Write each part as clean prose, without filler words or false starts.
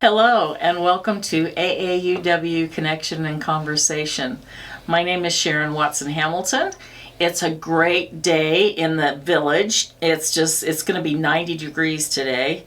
Hello, and welcome to AAUW Connection and Conversation. My name is Sharon Watson Hamilton. It's a great day in the village. It's going to be 90 degrees today.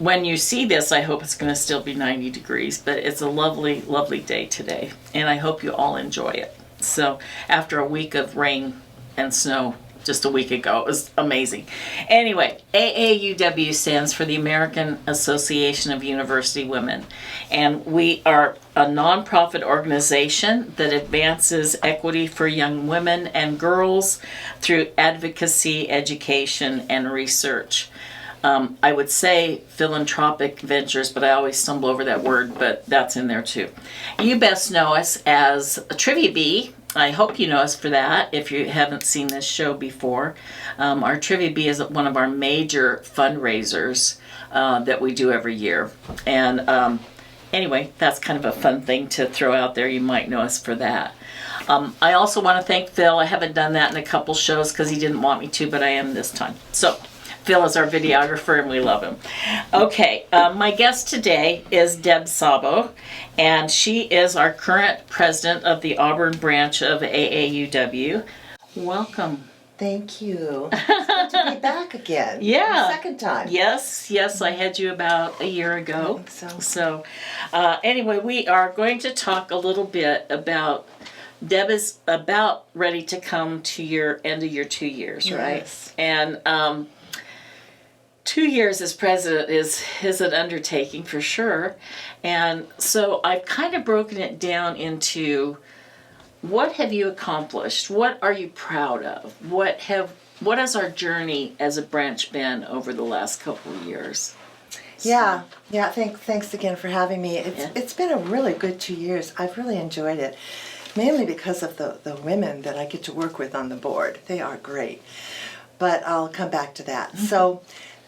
When you see this, I hope it's going to still be 90 degrees, but it's a lovely, lovely day today, and I hope you all enjoy it. So, after a week of rain and snow, just a week ago. It was amazing. Anyway, AAUW stands for the American Association of University Women. And we are a nonprofit organization that advances equity for young women and girls through advocacy, education, and research. I would say philanthropic ventures, but I always stumble over that word, but that's in there too. You best know us as a Trivia Bee. I hope you know us for that if you haven't seen this show before. Our Trivia Bee is one of our major fundraisers that we do every year. And anyway, that's kind of a fun thing to throw out there. You might know us for that. I also want to thank Phil. I haven't done that in a couple shows because he didn't want me to, but I am this time. So Phil is our videographer, and we love him. Okay, my guest today is Deb Sabo, and she is our current president of the Auburn branch of AAUW. Welcome. Thank you. It's good to be back again. Yeah. The second time. Yes, I had you about a year ago. I think so. So, anyway, we are going to talk a little bit about Deb is about ready to come to your end of your 2 years, right? Yes. And 2 years as president is an undertaking for sure. And so I've kind of broken it down into what have you accomplished? What are you proud of? What has our journey as a branch been over the last couple of years? Yeah. Thanks again for having me. It's been a really good 2 years. I've really enjoyed it, mainly because of the women that I get to work with on the board. They are great. But I'll come back to that. Mm-hmm. So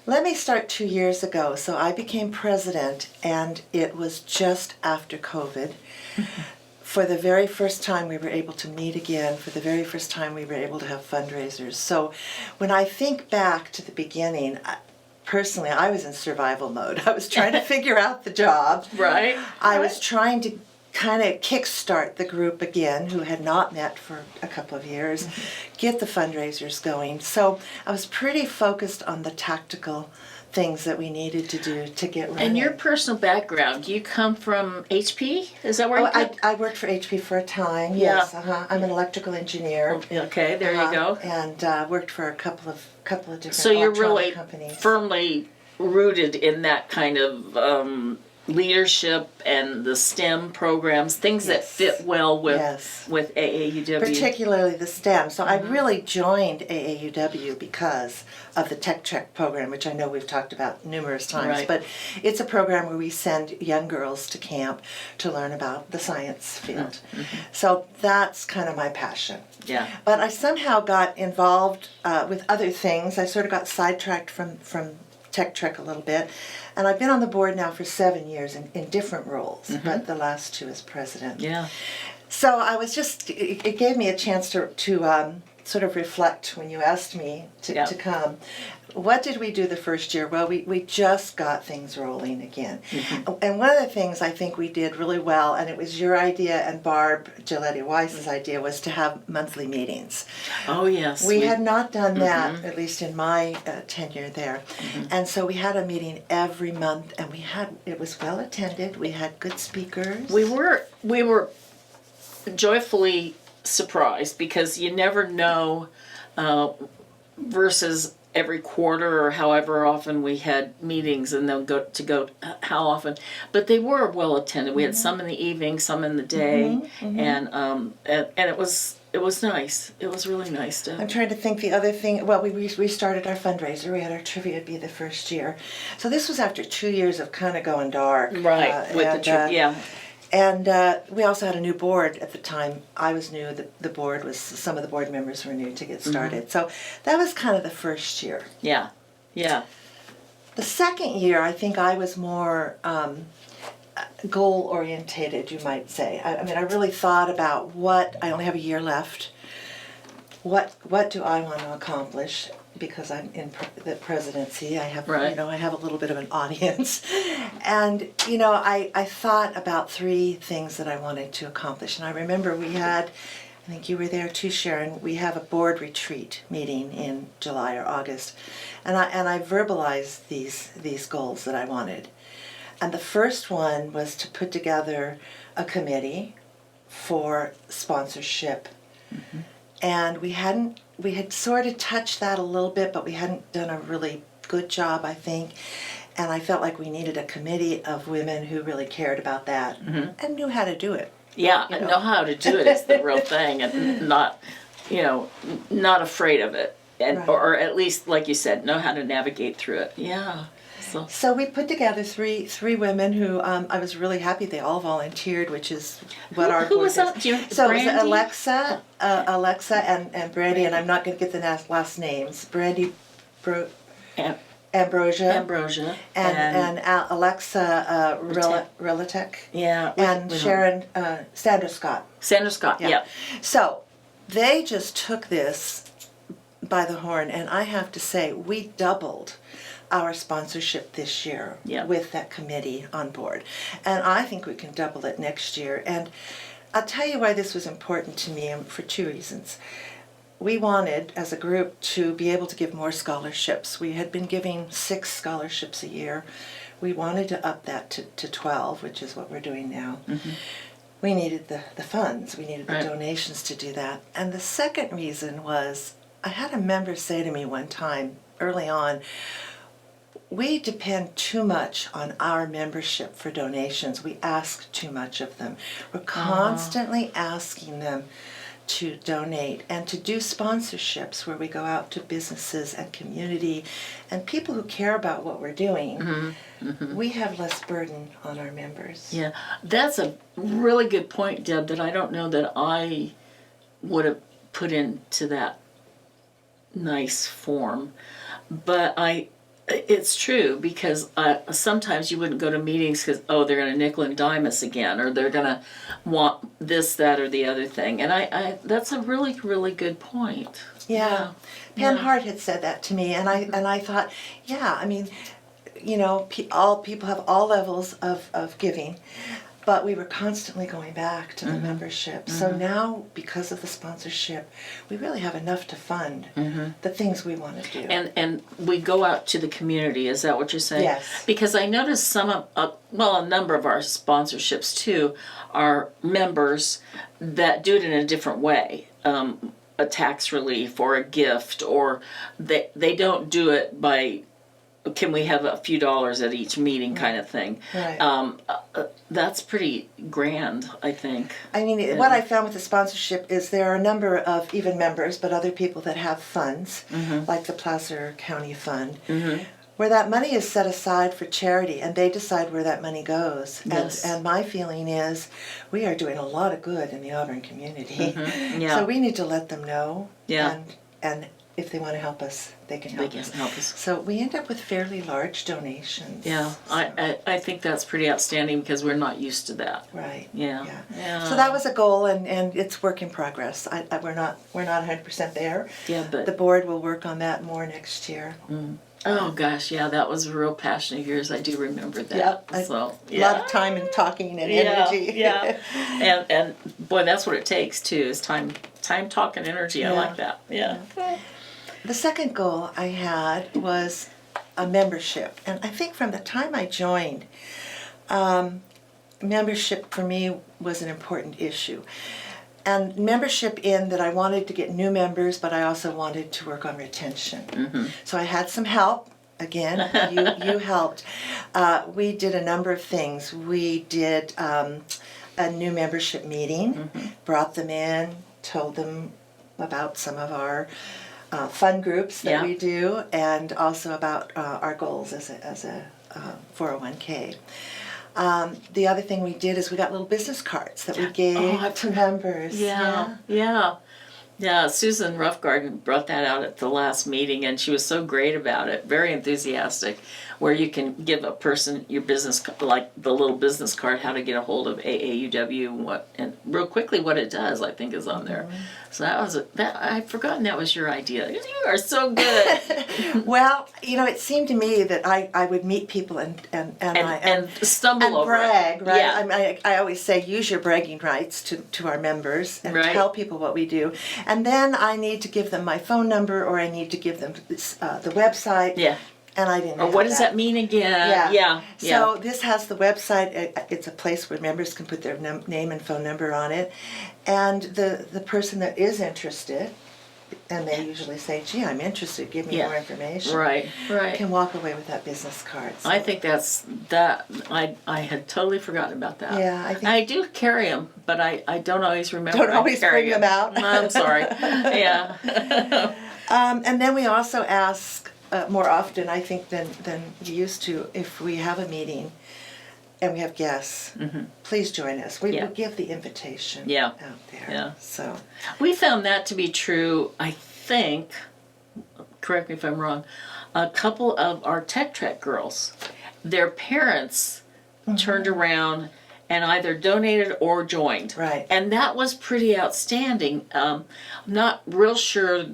let me start 2 years ago. So I became president, and it was just after COVID. Mm-hmm. For the very first time, we were able to meet again. For the very first time, we were able to have fundraisers. So when I think back to the beginning, personally, I was in survival mode. I was trying to figure out the job. Right. I was trying to kind of kickstart the group again, who had not met for a couple of years, get the fundraisers going. So I was pretty focused on the tactical things that we needed to do to get running. And your personal background, you come from HP? Is that where you come? I worked for HP for a time, Yeah. yes. I'm an electrical engineer. Okay, there you go. And worked for a couple of different So you're really companies. Firmly rooted in that kind of leadership and the STEM programs, things that fit well with AAUW. Particularly the STEM. So I really joined AAUW because of the Tech Trek program, which I know we've talked about numerous times. Right. But it's a program where we send young girls to camp to learn about the science field. Mm-hmm. So that's kind of my passion. Yeah. But I somehow got involved with other things. I sort of got sidetracked from Tech Trek a little bit. And I've been on the board now for 7 years in different roles, but the last 2 as president. Yeah. So I was it gave me a chance to sort of reflect when you asked me to come. What did we do the first year? Well, we just got things rolling again. Mm-hmm. And one of the things I think we did really well, and it was your idea and Barb Gilletti-Weiss's idea, was to have monthly meetings. Oh, yes. We had not done that, at least in my tenure there. Mm-hmm. And so we had a meeting every month, and it was well attended. We had good speakers. We were joyfully surprised because you never know versus every quarter or however often we had meetings, and they'll go how often, but they were well attended. We had some in the evening, some in the day, and it was nice. It was really nice I'm trying to think the other thing. Well, we restarted our fundraiser. We had our Trivia Bee the first year, so this was after 2 years of kind of going dark. Right. And we also had a new board at the time. I was new. Some of the board members were new to get started. So that was kind of the first year. Yeah. The second year, I think I was more goal-orientated, you might say. I mean, I really thought about I only have a year left. What do I want to accomplish? because I'm in the presidency, I have, Right. you know, I have a little bit of an audience. And, you know, I thought about 3 things that I wanted to accomplish. And I remember we had, I think you were there too, Sharon, we have a board retreat meeting in July or August. And I verbalized these goals that I wanted. And the first one was to put together a committee for sponsorship. Mm-hmm. And we had sort of touched that a little bit, but we hadn't done a really good job, I think. And I felt like we needed a committee of women who really cared about that and knew how to do it. Yeah, know how to do it is the real thing, and not, you know, not afraid of it, and Right. or at least, like you said, know how to navigate through it. Yeah. So we put together three women who I was really happy they all volunteered, which is what our who board was that? is. Do you, So Brandy? it was Alexa and Brandy, and I'm not going to get the last names. Brandy, Am- Ambrosia, and Alexa Relatek, yeah, and Sharon Sandra Scott. Sandra Scott. Yeah. So they just took this by the horn, and I have to say we doubled our sponsorship this year with that committee on board, and I think we can double it next year. And I'll tell you why this was important to me, for 2 reasons. We wanted, as a group, to be able to give more scholarships. We had been giving 6 scholarships a year. We wanted to up that to 12, which is what we're doing now. Mm-hmm. We needed the funds. We needed the donations to do that. And the second reason was, I had a member say to me one time, early on, we depend too much on our membership for donations. We ask too much of them. We're constantly asking them to donate and to do sponsorships where we go out to businesses and community and people who care about what we're doing. Mm-hmm. Mm-hmm. We have less burden on our members. Yeah, that's a really good point, Deb, that I don't know that I would have put into that nice form. But it's true, because sometimes you wouldn't go to meetings because, they're going to nickel and dime us again, or they're going to want this, that, or the other thing. And I that's a really, really good point. Yeah. Pam Hart had said that to me, and I thought, I mean, you know, all people have all levels of giving, but we were constantly going back to the membership. Mm-hmm. So now, because of the sponsorship, we really have enough to fund the things we want to do. And we go out to the community. Is that what you're saying? Yes. Because I noticed some of, a number of our sponsorships too are members that do it in a different way. A tax relief or a gift, or they don't do it by, can we have a few dollars at each meeting kind of thing. Right. That's pretty grand, I think. I mean, what I found with the sponsorship is there are a number of even members, but other people that have funds, like the Placer County Fund, where that money is set aside for charity, and they decide where that money goes. Yes. And my feeling is we are doing a lot of good in the Auburn community. Yeah. So we need to let them know. Yeah. And if they want to help us, they can help us. So we end up with fairly large donations. Yeah, so. I think that's pretty outstanding, because we're not used to that. Right. Yeah. So that was a goal, and it's work in progress. We're not 100% there. Yeah, but the board will work on that more next year. Oh gosh, yeah, that was a real passion of yours. I do remember that. Yep. So a lot of time and talking and energy. Yeah. and boy, that's what it takes too, is time, talk, and energy. I like that. Yeah. The second goal I had was a membership. And I think from the time I joined, membership for me was an important issue. And membership in that I wanted to get new members, but I also wanted to work on retention. So I had some help. Again, you helped. We did a number of things. We did a new membership meeting, brought them in, told them about some of our fun groups that we do, and also about our goals as a 401k. The other thing we did is we got little business cards that we gave to members. Yeah, Susan Roughgarden brought that out at the last meeting, and she was so great about it, very enthusiastic. where you can give a person your business, like the little business card, how to get a hold of AAUW, and real quickly what it does, I think, is on there. So I'd forgotten that was your idea. You are so good. Well, it seemed to me that I would meet people and stumble and over brag, it. right? Yeah. I always say use your bragging rights to our members and Right. tell people what we do. And then I need to give them my phone number, or I need to give them the website. Yeah. And I didn't. Or what does that mean again? Yeah. So this has the website. It's a place where members can put their name and phone number on it, and the person that is interested, and they usually say, "Gee, I'm interested. Give me more information." Right. Can walk away with that business card. So. I think I had totally forgotten about that. Yeah, I think I do carry them, but I don't always remember. Don't always bring them out. I'm sorry. Yeah. And then we also ask more often, I think, than we used to, if we have a meeting and we have guests, please join us. We give the invitation out there. Yeah. So we found that to be true, I think, correct me if I'm wrong, a couple of our Tech Trek girls, their parents turned around and either donated or joined. Right. And that was pretty outstanding. Not real sure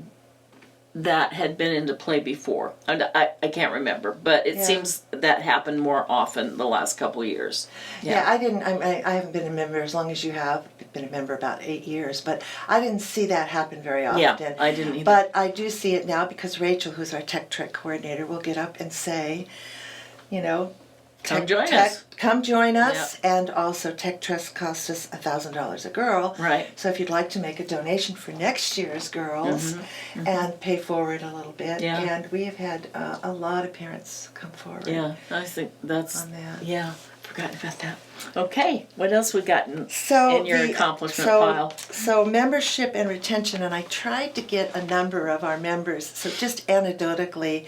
that had been into play before. I can't remember, but it seems that happened more often the last couple of years. Yeah, I haven't been a member as long as you have. Been a member about 8 years, but I didn't see that happen very often. Yeah, I didn't either. But I do see it now because Rachel, who's our Tech Trek coordinator, will get up and say, come join us. Come join us, and also Tech Trust costs us $1,000 a girl. Right. So if you'd like to make a donation for next year's girls and pay forward a little bit, and we have had a lot of parents come forward. Yeah, I think that's on that. Yeah, forgotten about that. Okay, what else we got in your accomplishment pile? So membership and retention, and I tried to get a number of our members. So just anecdotally,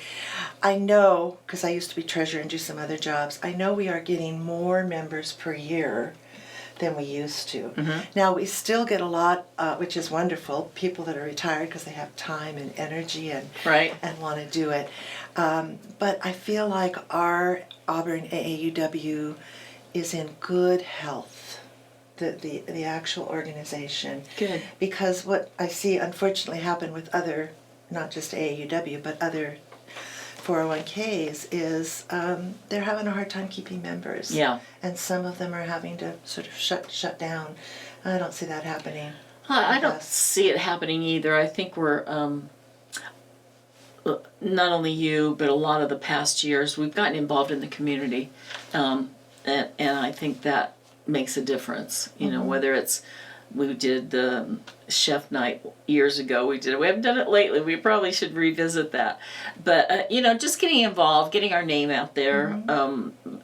I know, because I used to be treasurer and do some other jobs, I know we are getting more members per year than we used to. Now we still get a lot, which is wonderful, people that are retired because they have time and energy and want to do it. But I feel like our Auburn AAUW is in good health, the actual organization. Good. Because what I see unfortunately happen with other, not just AAUW, but other 401ks is they're having a hard time keeping members. Yeah. And some of them are having to sort of shut down. I don't see that happening. I don't see it happening either. I think we're, not only you, but a lot of the past years, we've gotten involved in the community. And I think that makes a difference. Whether it's, we did the chef night years ago. We haven't done it lately. We probably should revisit that. But just getting involved, getting our name out there,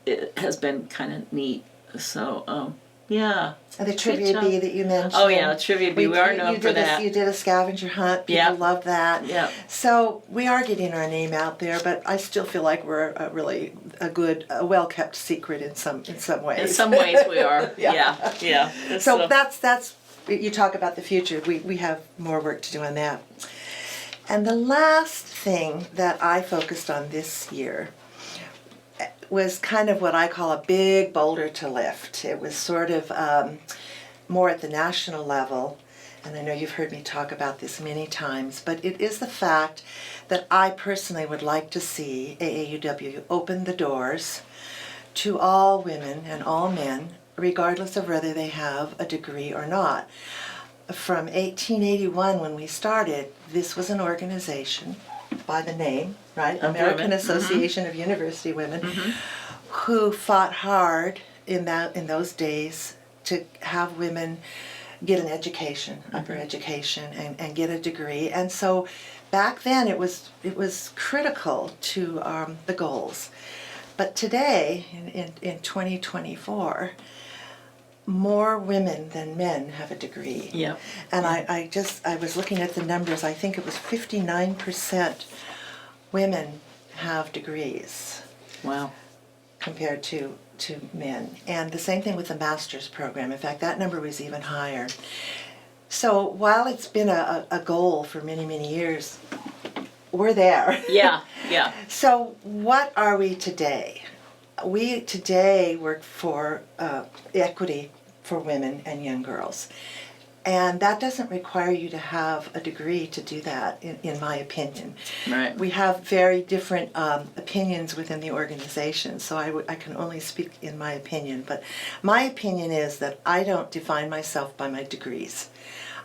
it has been kind of neat. So yeah. And the trivia bee that you mentioned. Oh yeah, trivia bee. We are known for that. You did a scavenger hunt. People love that. Yeah. So we are getting our name out there, but I still feel like we're really a well-kept secret in some ways. In some ways we are. Yeah. So that's you talk about the future. We have more work to do on that. And the last thing that I focused on this year was kind of what I call a big boulder to lift. It was sort of more at the national level, and I know you've heard me talk about this many times, but it is the fact that I personally would like to see AAUW open the doors to all women and all men, regardless of whether they have a degree or not. From 1881, when we started, this was an organization by the name, right? American Association of University Women, who fought hard in those days to have women get an education, upper education, and get a degree. And so back then it was critical to the goals. But today, in 2024, more women than men have a degree. Yeah. And I was looking at the numbers. I think it was 59% women have degrees. Wow. Compared to men. And the same thing with the master's program. In fact, that number was even higher. So while it's been a goal for many, many years, we're there. Yeah, yeah. So what are we today? We today work for equity for women and young girls. And that doesn't require you to have a degree to do that, in my opinion. Right. We have very different opinions within the organization, so I can only speak in my opinion. But my opinion is that I don't define myself by my degrees.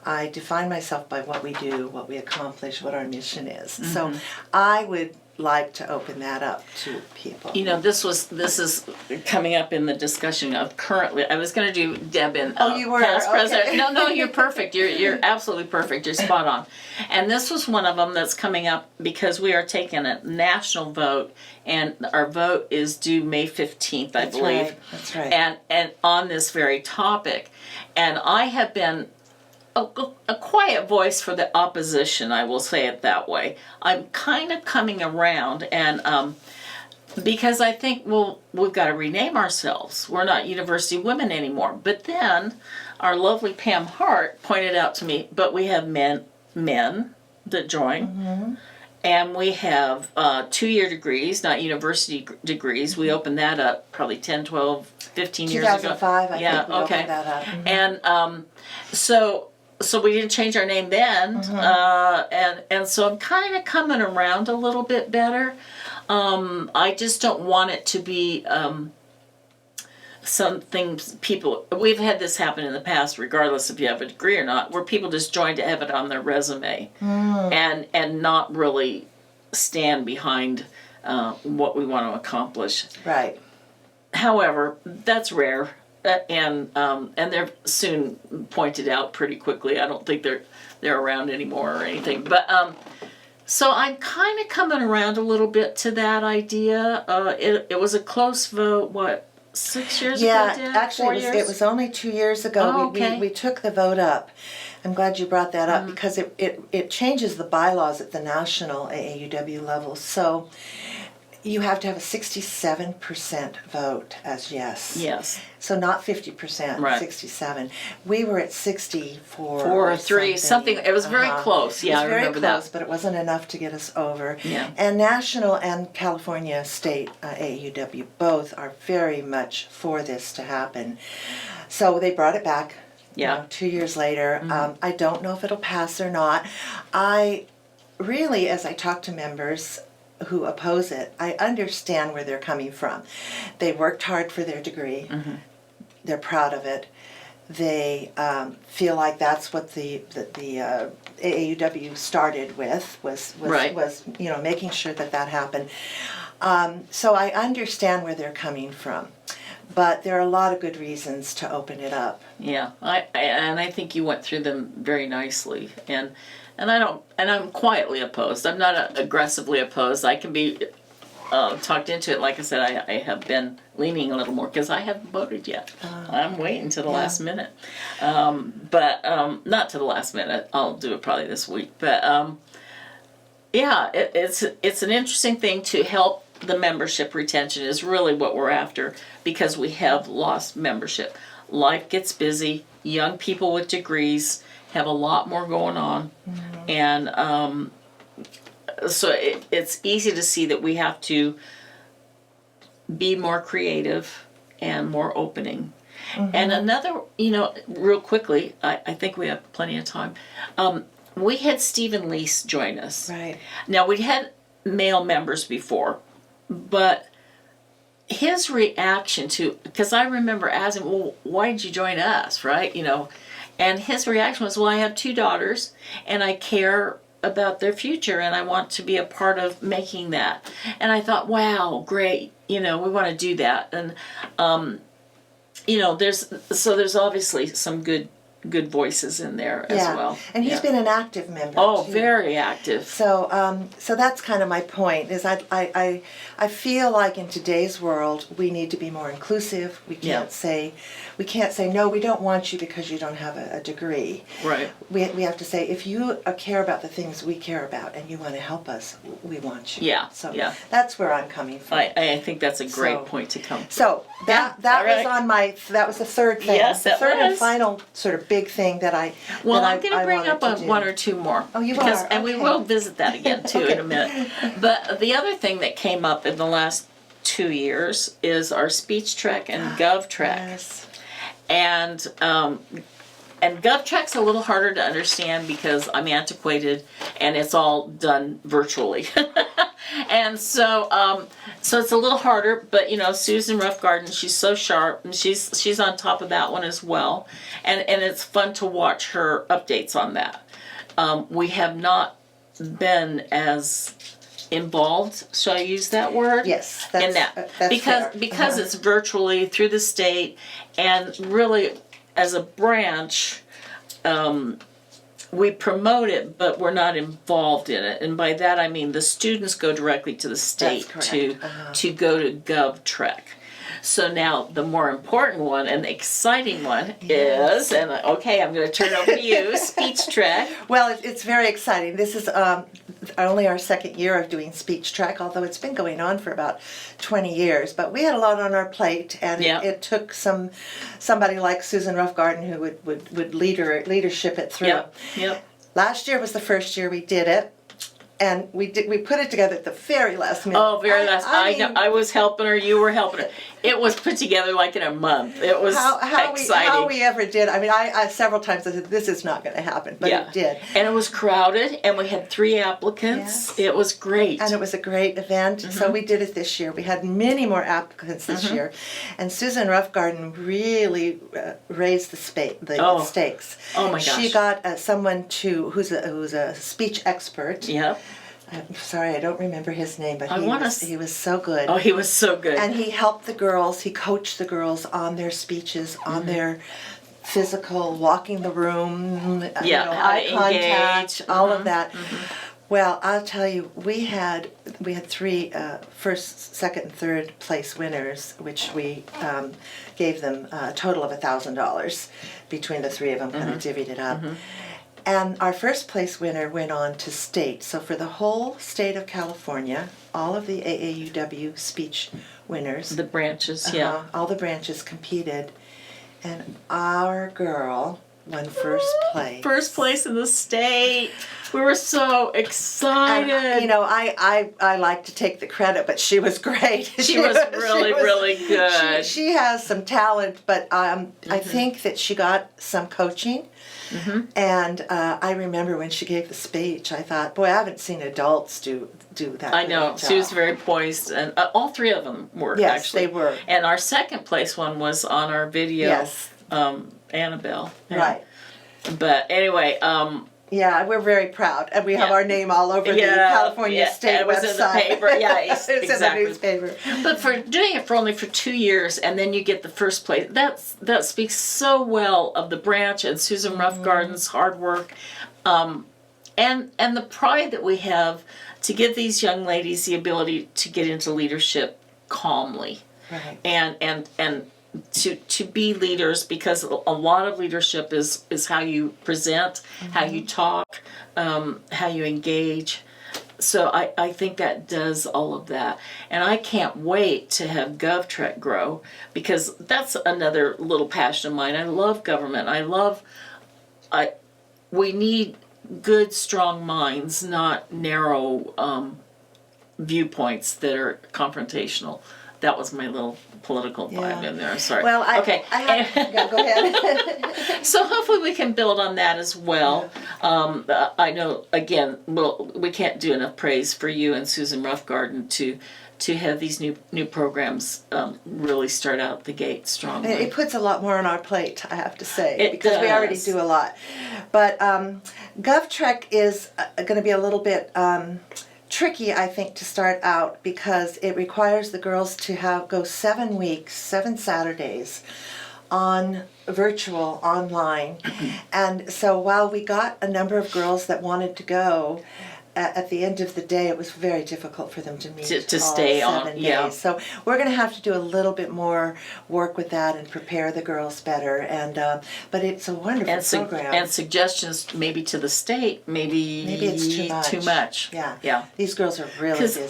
I define myself by what we do, what we accomplish, what our mission is. So I would like to open that up to people. You know, this is coming up in the discussion of currently. I was going to do Deb in you were? past Okay. president. No, you're perfect. You're absolutely perfect. You're spot on. And this was one of them that's coming up because we are taking a national vote, and our vote is due May 15th, I believe. Right. That's right. And on this very topic, and I have been a quiet voice for the opposition, I will say it that way. I'm kind of coming around, and because I think, well, we've got to rename ourselves. We're not University Women anymore. But then our lovely Pam Hart pointed out to me, but we have men that join. And we have 2-year degrees, not university degrees. We opened that up probably 10, 12, 15 years ago. 2005, I think we opened that up. And so we didn't change our name then, and so I'm kind of coming around a little bit better. I just don't want it to be something we've had this happen in the past, regardless if you have a degree or not, where people just join to have it on their resume and not really stand behind what we want to accomplish. Right. However, that's rare. And they're soon pointed out pretty quickly. I don't think they're around anymore or anything. But so I'm kind of coming around a little bit to that idea. It was a close vote. What, 6 years ago? Yeah, actually, it was only 2 years ago. Oh, okay. We took the vote up. I'm glad you brought that up because it changes the bylaws at the national AAUW level. So you have to have a 67% vote as yes. Yes. So not 50%, right. 67. We were at 64. 4 or 3, something. It was very close. Yeah, I remember that. It was very close, but it wasn't enough to get us over. Yeah. And national and California state AAUW both are very much for this to happen. So they brought it back. Yeah. 2 years later. I don't know if it'll pass or not. I really, as I talk to members who oppose it, I understand where they're coming from. They worked hard for their degree. They're proud of it. They feel like that's what the AAUW started with was making sure that happened. So I understand where they're coming from. But there are a lot of good reasons to open it up. Yeah, I think you went through them very nicely, and I'm quietly opposed. I'm not aggressively opposed. I can be talked into it. Like I said, I have been leaning a little more because I haven't voted yet. I'm waiting to the last minute, but not to the last minute. I'll do it probably this week. But it's an interesting thing to help. The membership retention is really what we're after because we have lost membership. Life gets busy. Young people with degrees have a lot more going on. And so it's easy to see that we have to be more creative and more opening. And another, real quickly, I think we have plenty of time. We had Stephen Lease join us. Right. Now, we had male members before. But his reaction to, because I remember asking, well, why did you join us, right? And his reaction was, well, I have 2 daughters, and I care about their future, and I want to be a part of making that. And I thought, wow, great, we want to do that. And, there's obviously some good voices in there as well. And he's been an active member. Oh, too. very active. So that's kind of my point. Is I feel like in today's world we need to be more inclusive. We can't say no. We don't want you because you don't have a degree. Right. We have to say if you care about the things we care about and you want to help us, we want you. Yeah. So that's where I'm coming from. I think that's a great point to come from. So that was on that was the third thing. Yes, the that third and was. final sort of big thing that I Well, that I'm going to bring up one or two more. Oh, you because, are? And we Okay. will visit that again, too, Okay. in a minute. But the other thing that came up in the last 2 years is our speech track and gov track. Yes. And GovTrack's a little harder to understand because I'm antiquated and it's all done virtually. And so it's a little harder, but Susan Roughgarden, she's so sharp and she's on top of that one as well. And it's fun to watch her updates on that. We have not been as involved, shall I use that word? Yes, that's because fair. it's virtually through the state, and really as a branch, we promote it, but we're not involved in it. And by that I mean the students go directly to the state to go to GovTrack. So now the more important one and the exciting one is, and okay, I'm going to turn it over to you, speech track. Well, it's very exciting. This is only our second year of doing speech track, although it's been going on for about 20 years. But we had a lot on our plate, and it took somebody like Susan Roughgarden who would leadership it through. Yep. Last year was the first year we did it. And we put it together at the very last minute. Oh, very last. I know. I was helping her. You were helping her. It was put together like in a month. It was exciting. How we ever did. I mean, I several times I said, this is not going to happen, but it did. And it was crowded, and we had 3 applicants. Yes. It was great. And it was a great event. So we did it this year. We had many more applicants this year. And Susan Roughgarden really raised the stakes. Oh my gosh. She got someone who's a speech expert. Yep. I'm sorry, I don't remember his name, but he was so good. Oh, he was so good. And he helped the girls, he coached the girls on their speeches, on their physical, walking the room, eye contact, all of that. Well, I'll tell you, we had 3 first, second, and third place winners, which we gave them a total of $1,000 between the 3 of them, kind of divvied it up. And our first place winner went on to state. So for the whole state of California, all of the AAUW speech winners. The branches, all the branches competed. And our girl won first place. First place in the state. We were so excited. And, I like to take the credit, but she was great. She was really good. She has some talent, but I think that she got some coaching. And I remember when she gave the speech, I thought, boy, I haven't seen adults do that. I know. She was very poised, and all 3 of them were, yes, actually. They were. And our second place one was on our video, Annabelle. Right. But anyway, yeah, we're very proud, and we have our name all over the California State it was website. In the paper. Yeah, it's exactly. in the newspaper. But for doing it for only 2 years, and then you get the first place, that speaks so well of the branch and Susan Roughgarden's hard work, and the pride that we have to give these young ladies the ability to get into leadership calmly, right? And to be leaders, because a lot of leadership is how you present, how you talk, how you engage. So I think that does all of that. And I can't wait to have GovTrack grow, because that's another little passion of mine. I love government. We need good, strong minds, not narrow viewpoints that are confrontational. That was my little political vibe in there. Sorry. Well, go ahead. So hopefully we can build on that as well. I know, again, we can't do enough praise for you and Susan Roughgarden to have these new programs really start out the gate strongly. It puts a lot more on our plate, I have to say, because we already do a lot. But GovTrack is going to be a little bit tricky, I think, to start out, because it requires the girls to go 7 weeks, 7 Saturdays on virtual, online. And so while we got a number of girls that wanted to go, at the end of the day, it was very difficult for them to meet to all stay 7 on. days. Yeah. So we're going to have to do a little bit more work with that and prepare the girls better. And but it's a wonderful program. And suggestions maybe to the state, maybe it's too much. Too much. Yeah. Yeah. These girls are really busy.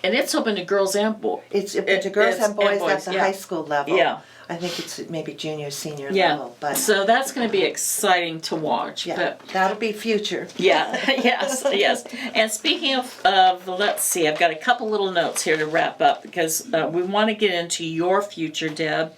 And it's open to girls and boys. It's to girls and boys at the yeah. high school level. Yeah. I think it's maybe junior, senior Yeah. level. But So that's going to be exciting to watch. yeah, But that'll be future. yeah, yes, yes. And speaking of, let's see, I've got a couple little notes here to wrap up because we want to get into your future, Deb.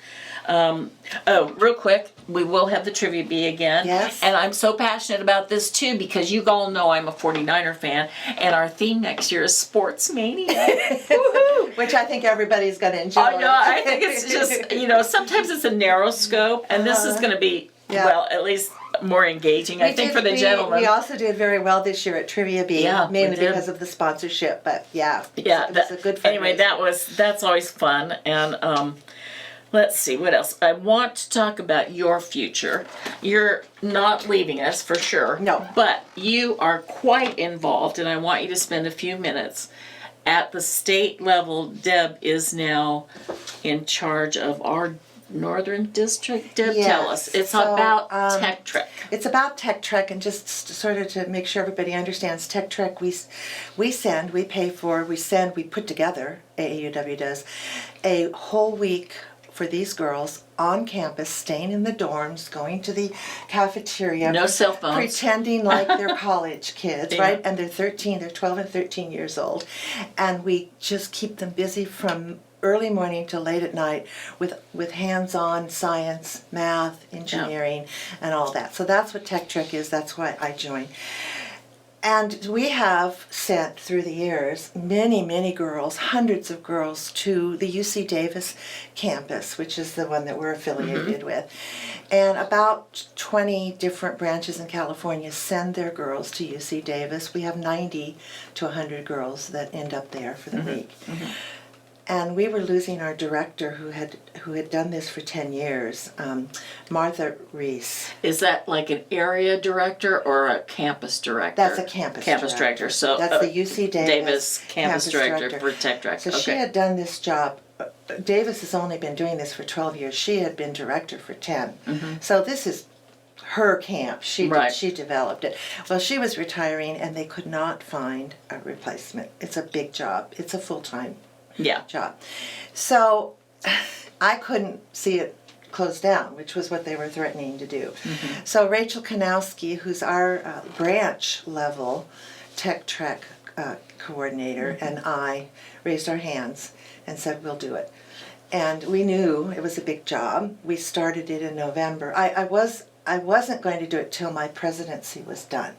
Real quick, we will have the Trivia Bee again. Yes. And I'm so passionate about this too because you all know I'm a 49er fan, and our theme next year is Sports Mania. Woohoo! Which I think everybody's going to enjoy. I know, I think it's just, sometimes it's a narrow scope, and this is going to be, Yeah. well, at least more engaging, I think, for the gentlemen. We also did very well this year at Trivia Bee, Yeah, we mainly did. because of the sponsorship. But yeah, it was a good fundraiser. Anyway, that's always fun. And let's see, what else? I want to talk about your future. You're not leaving us for sure. No. But you are quite involved, and I want you to spend a few minutes. At the state level, Deb is now in charge of our Northern District. Deb, Yes. tell us. It's So, about Tech Trek. It's about Tech Trek, and just sort of to make sure everybody understands, Tech Trek, we pay for, we put together, AAUW does, a whole week for these girls on campus, staying in the dorms, going to the cafeteria. No cell phones. Pretending like they're college kids, Yeah. right? And they're 12 and 13 years old. And we just keep them busy from early morning till late at night with hands-on science, math, engineering, and all that. So that's what Tech Trek is. That's why I joined. And we have sent through the years many girls, hundreds of girls, to the UC Davis campus, which is the one that we're affiliated with. And about 20 different branches in California send their girls to UC Davis. We have 90 to 100 girls that end up there for the week. And we were losing our director who had done this for 10 years, Martha Reese. Is that like an area director or a campus director? That's a campus director. So that's the UC Davis campus director for Tech Trek. So she had done this job. Davis has only been doing this for 12 years. She had been director for 10. So this is her camp. She developed it. Well, she was retiring, and they could not find a replacement. It's a big job. It's a full-time job. So I couldn't see it close down, which was what they were threatening to do. So Rachel Kanowski, who's our branch level Tech Trek coordinator, and I raised our hands and said, we'll do it. And we knew it was a big job. We started it in November. I wasn't going to do it till my presidency was done,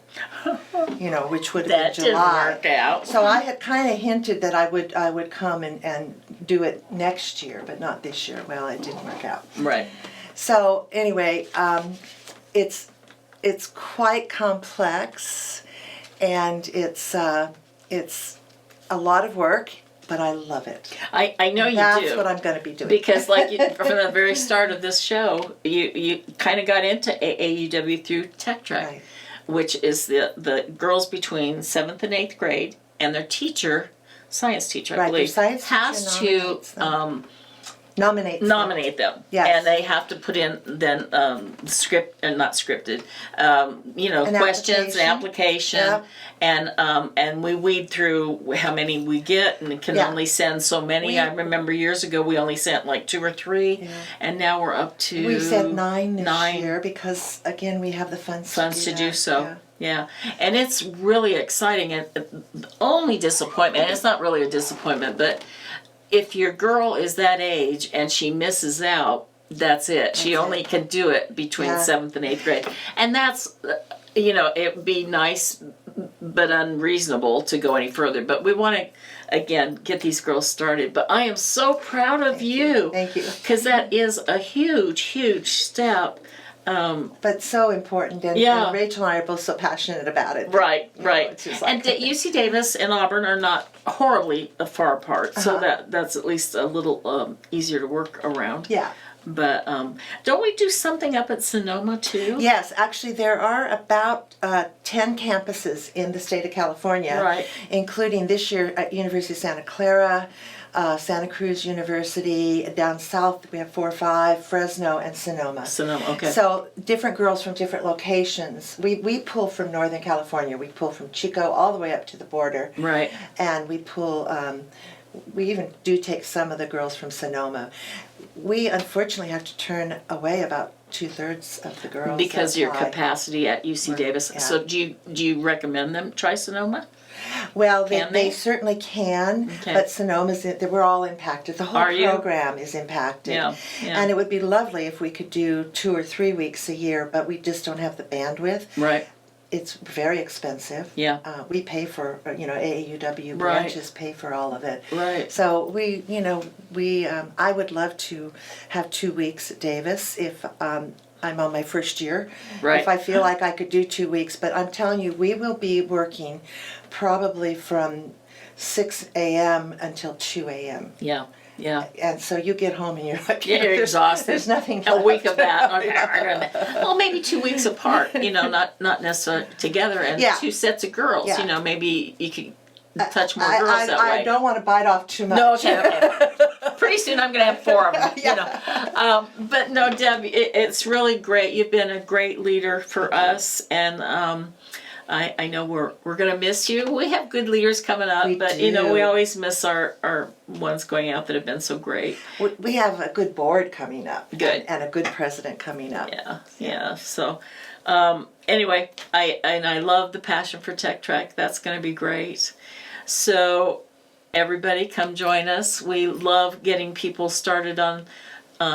which would have been July. That didn't work out. So I had kind of hinted that I would come and do it next year, but not this year. Well, it didn't work out. Right. So anyway, it's quite complex, and it's a lot of work. But I love it. I know you do. That's what I'm going to be doing. Because from the very start of this show, you kind of got into AAUW through Tech Trek, which is the girls between 7th and 8th grade, and their teacher, science teacher, I believe, has to nominate them. Yes. And they have to put in then not scripted, questions, an application, and we weed through how many we get, and can only send so many. I remember years ago we only sent like 2 or 3, and now we're up to we sent 9 this year because again we have the funds to do so. Yeah, and it's really exciting. And the only disappointment, and it's not really a disappointment, but if your girl is that age and she misses out, that's it. She only can do it between 7th and 8th grade. And that's, it would be nice but unreasonable to go any further. But we want to, again, get these girls started. But I am so proud of you. Thank you. Because that is a huge step. But so important, and Rachel and I are both so passionate about it. Right. And UC Davis and Auburn are not horribly far apart, so that's at least a little easier to work around. Yeah. But don't we do something up at Sonoma too? Yes, actually there are about 10 campuses in the state of California, including this year at University of Santa Clara, Santa Cruz University, down south we have 4 or 5, Fresno, and Sonoma. Sonoma, okay. So different girls from different locations. We pull from Northern California. We pull from Chico all the way up to the border. Right. And we pull we even do take some of the girls from Sonoma. We unfortunately have to turn away about 2/3 of the girls because that of your apply. capacity at UC Davis. Yeah. So do you recommend them try Sonoma? Well, Can they they? certainly can, Okay. but Sonoma's, we're all impacted. The whole Are you? program is impacted. Yeah, yeah. And it would be lovely if we could do 2 or 3 weeks a year, but we just don't have the bandwidth. Right. It's very expensive. Yeah. We pay for, AAUW Right. branches pay for all of it. Right. So I would love to have 2 weeks at Davis if I'm on my first year. Right. If I feel like I could do 2 weeks, but I'm telling you, we will be working probably from 6 a.m. until 2 a.m. Yeah. Yeah. And so you get home and you're like, You're there's- exhausted. There's nothing A left. week of that. Well, maybe 2 weeks apart. Not necessarily together, and Yeah. 2 sets of girls. Yeah. Maybe you could touch more girls that I way. don't want to bite off too much. No, okay. Pretty soon I'm going to have 4 of them. Yeah. But no, Deb, it's really great. You've been a great leader for us, and I know we're going to miss you. We have good leaders coming up, We but do. we always miss our ones going out that have been so great. We have a good board coming up. Good. And a good president coming up. Yeah. So, anyway, I love the Passion for Tech Track. That's going to be great. So, everybody, come join us. We love getting people started on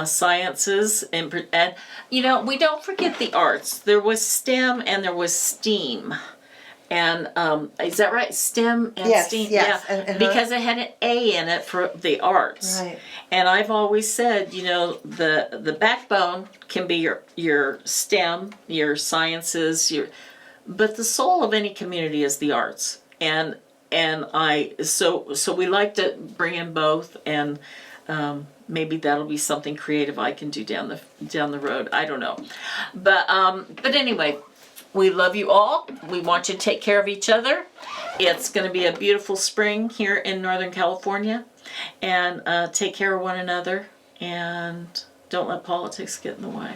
sciences, and we don't forget the arts. There was STEM and there was STEAM. And is that right? STEM and Yes, STEAM? yes. Yeah. Because it had an A in it for the arts. Right. And I've always said, the backbone can be your STEM, your sciences, but the soul of any community is the arts. And so we like to bring in both, and maybe that'll be something creative I can do down the road. I don't know, but anyway, we love you all. We want you to take care of each other. It's going to be a beautiful spring here in Northern California, and take care of one another, and don't let politics get in the way.